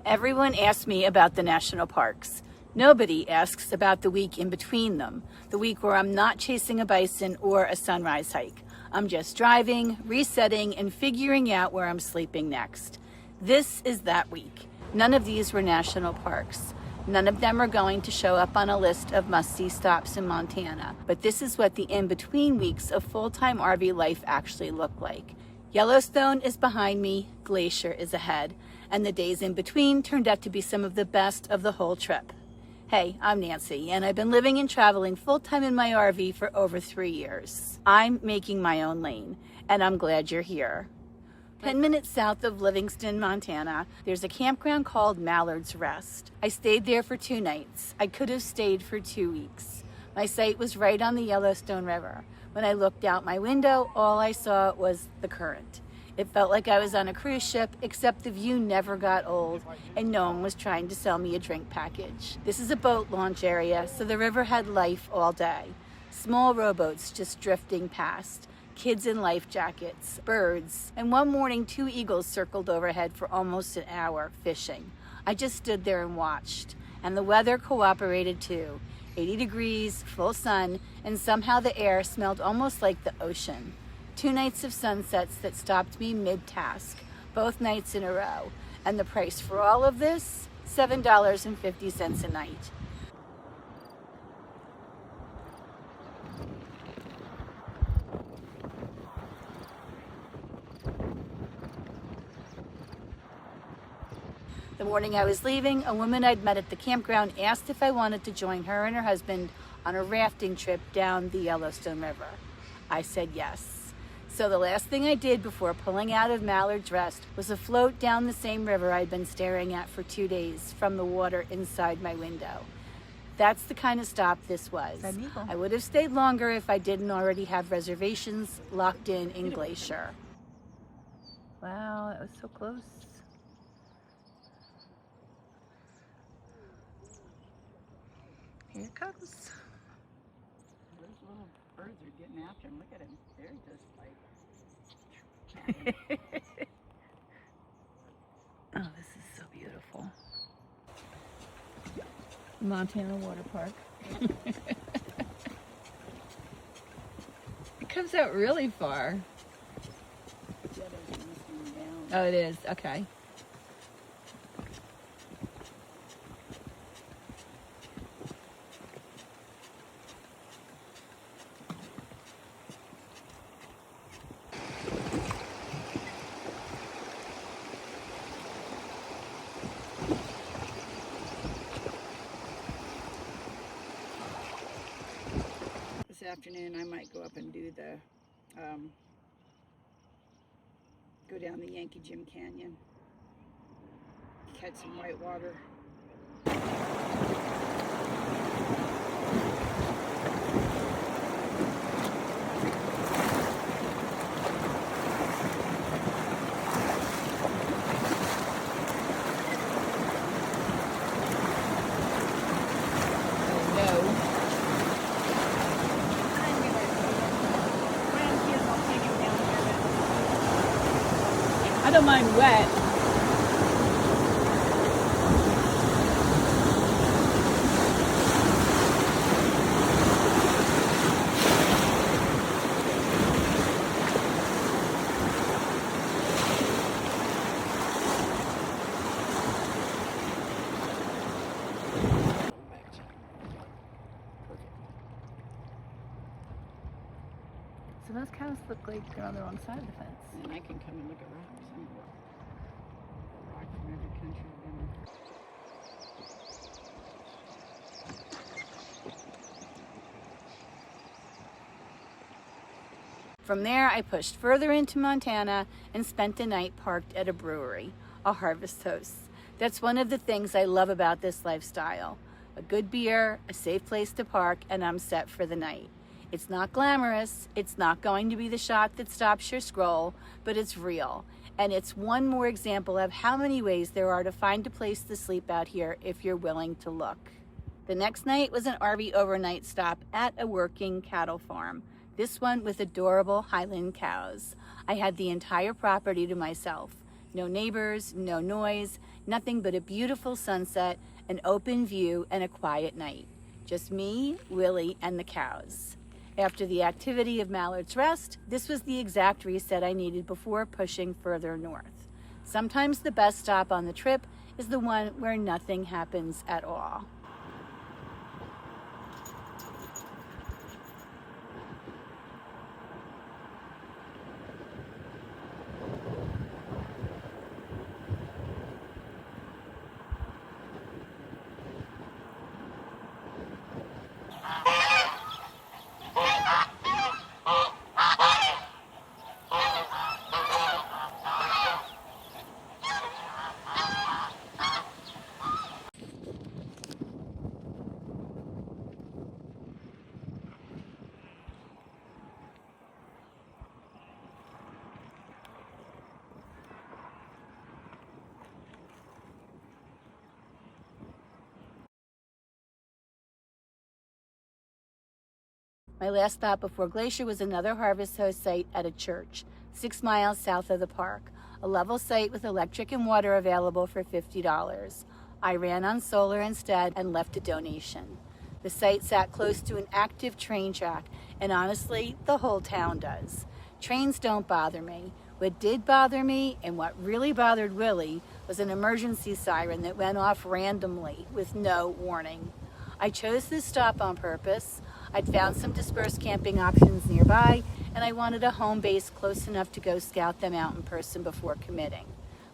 Everyone asks me about the national parks. Nobody asks about the week in between them, the week where I'm not chasing a bison or a sunrise hike. I'm just driving, resetting, and figuring out where I'm sleeping next. This is that week. None of these were national parks. None of them are going to show up on a list of must-see stops in Montana, but this is what the in-between weeks of full-time RV life actually look like. Yellowstone is behind me, Glacier is ahead, and the days in between turned out to be some of the best of the whole trip. Hey, I'm Nancy, and I've been living and traveling full-time in my RV for over 3 years. I'm making my own lane, and I'm glad you're here. 10 minutes south of Livingston, Montana, there's a campground called Mallard's Rest. I stayed there for 2 nights. I could have stayed for 2 weeks. My site was right on the Yellowstone River. When I looked out my window, all I saw was the current. It felt like I was on a cruise ship, except the view never got old, and no one was trying to sell me a drink package. This is a boat launch area, so the river had life all day. Small rowboats just drifting past, kids in life jackets, birds, and one morning 2 eagles circled overhead for almost an hour fishing. I just stood there and watched, and the weather cooperated too. 80 degrees, full sun, and somehow the air smelled almost like the ocean. 2 nights of sunsets that stopped me mid-task, both nights in a row. And the price for all of this, $7.50 a night. The morning I was leaving, a woman I'd met at the campground asked if I wanted to join her and her husband on a rafting trip down the Yellowstone River. I said yes. So the last thing I did before pulling out of Mallard's Rest was a float down the same river I'd been staring at for 2 days from the water inside my window. That's the kind of stop this was. I would have stayed longer if I didn't already have reservations locked in Glacier. Wow, that was so close. Here it comes. Those little birds are getting after him. Look at him. They're just like... Oh, this is so beautiful. Montana Water Park. It comes out really far. Oh, it is. Okay. This afternoon I might go up and do the, go down the Yankee Jim Canyon, catch some whitewater. I don't mind wet. So those cows look like they're on the wrong side of the fence. And I can come and look at rocks. Rock from every country I've been in. From there, I pushed further into Montana and spent the night parked at a brewery, a Harvest Host. That's one of the things I love about this lifestyle. A good beer, a safe place to park, and I'm set for the night. It's not glamorous, it's not going to be the shot that stops your scroll, but it's real. And it's one more example of how many ways there are to find a place to sleep out here if you're willing to look. The next night was an RV overnight stop at a working cattle farm. This one with adorable Highland cows. I had the entire property to myself. No neighbors, no noise, Nothing but a beautiful sunset, an open view, and a quiet night. Just me, Willie, and the cows. After the activity of Mallard's Rest, this was the exact reset I needed before pushing further north. Sometimes the best stop on the trip is the one where nothing happens at all. My last stop before Glacier was another Harvest Host site at a church, 6 miles south of the park, a level site with electric and water available for $50. I ran on solar instead and left a donation. The site sat close to an active train track, and honestly, the whole town does. Trains don't bother me. What did bother me, and what really bothered Willie, was an emergency siren that went off randomly with no warning. I chose this stop on purpose. I'd found some dispersed camping options nearby, and I wanted a home base close enough to go scout them out in person before committing.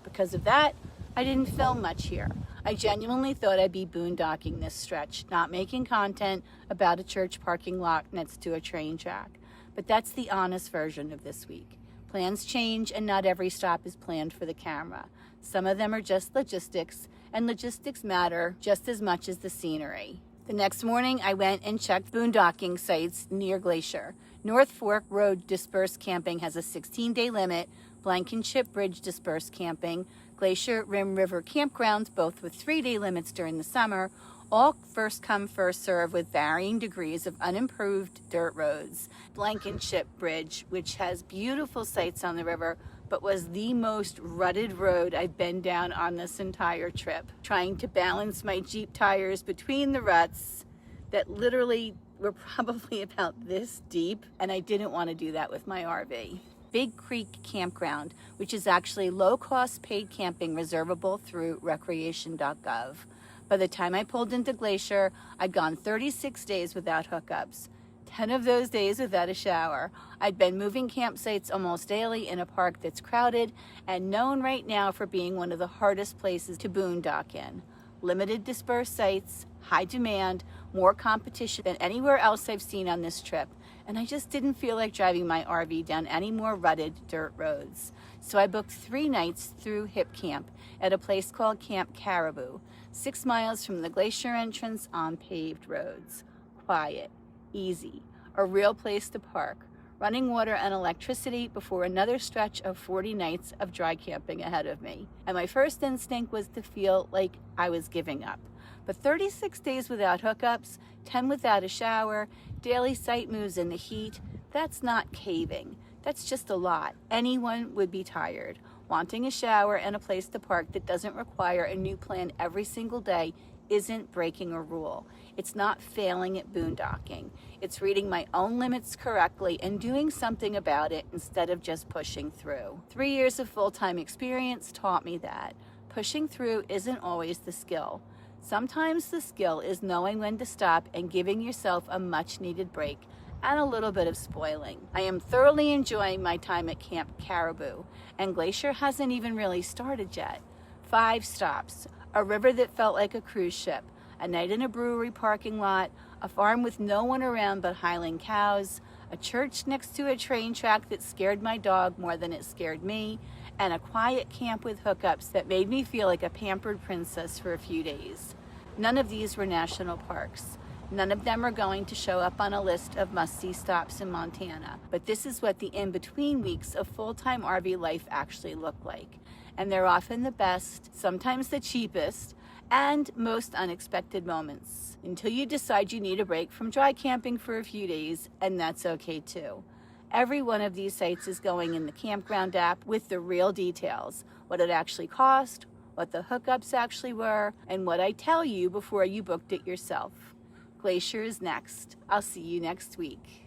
Because of that, I didn't film much here. I genuinely thought I'd be boondocking this stretch, not making content about a church parking lot next to a train track. But that's the honest version of this week. Plans change, and not every stop is planned for the camera. Some of them are just logistics, and logistics matter just as much as the scenery. The next morning, I went and checked boondocking sites near Glacier. North Fork Road dispersed camping has a 16-day limit, Blankenship Bridge dispersed camping, Glacier Rim River campgrounds, both with 3-day limits during the summer, all first come, first serve with varying degrees of unimproved dirt roads. Blankenship Bridge, which has beautiful sights on the river, but was the most rutted road I've been down on this entire trip, trying to balance my Jeep tires between the ruts that literally were probably about this deep, and I didn't want to do that with my RV. Big Creek Campground, which is actually low-cost paid camping reservable through recreation.gov. By the time I pulled into Glacier, I'd gone 36 days without hookups, 10 of those days without a shower. I'd been moving campsites almost daily in a park that's crowded and known right now for being one of the hardest places to boondock in. Limited dispersed sites, high demand, more competition than anywhere else I've seen on this trip, and I just didn't feel like driving my RV down any more rutted dirt roads. So I booked 3 nights through Hipcamp at a place called Camp Caribou, 6 miles from the Glacier entrance on paved roads. Quiet, easy, a real place to park, running water and electricity before another stretch of 40 nights of dry camping ahead of me. And my first instinct was to feel like I was giving up. But 36 days without hookups, 10 without a shower, daily site moves in the heat, that's not caving. That's just a lot. Anyone would be tired. Wanting a shower and a place to park that doesn't require a new plan every single day isn't breaking a rule. It's not failing at boondocking. It's reading my own limits correctly and doing something about it instead of just pushing through. 3 years of full-time experience taught me that pushing through isn't always the skill. Sometimes the skill is knowing when to stop and giving yourself a much-needed break and a little bit of spoiling. I am thoroughly enjoying my time at Camp Caribou, and Glacier hasn't even really started yet. 5 stops, a river that felt like a cruise ship, a night in a brewery parking lot, a farm with no one around but Highland cows, a church next to a train track that scared my dog more than it scared me, and a quiet camp with hookups that made me feel like a pampered princess for a few days. None of these were national parks. None of them are going to show up on a list of must-see stops in Montana, but this is what the in-between weeks of full-time RV life actually look like. And they're often the best, sometimes the cheapest, and most unexpected moments, until you decide you need a break from dry camping for a few days, and that's okay too. Every one of these sites is going in the campground app with the real details, what it actually cost, what the hookups actually were, and what I tell you before you booked it yourself. Glacier is next. I'll see you next week.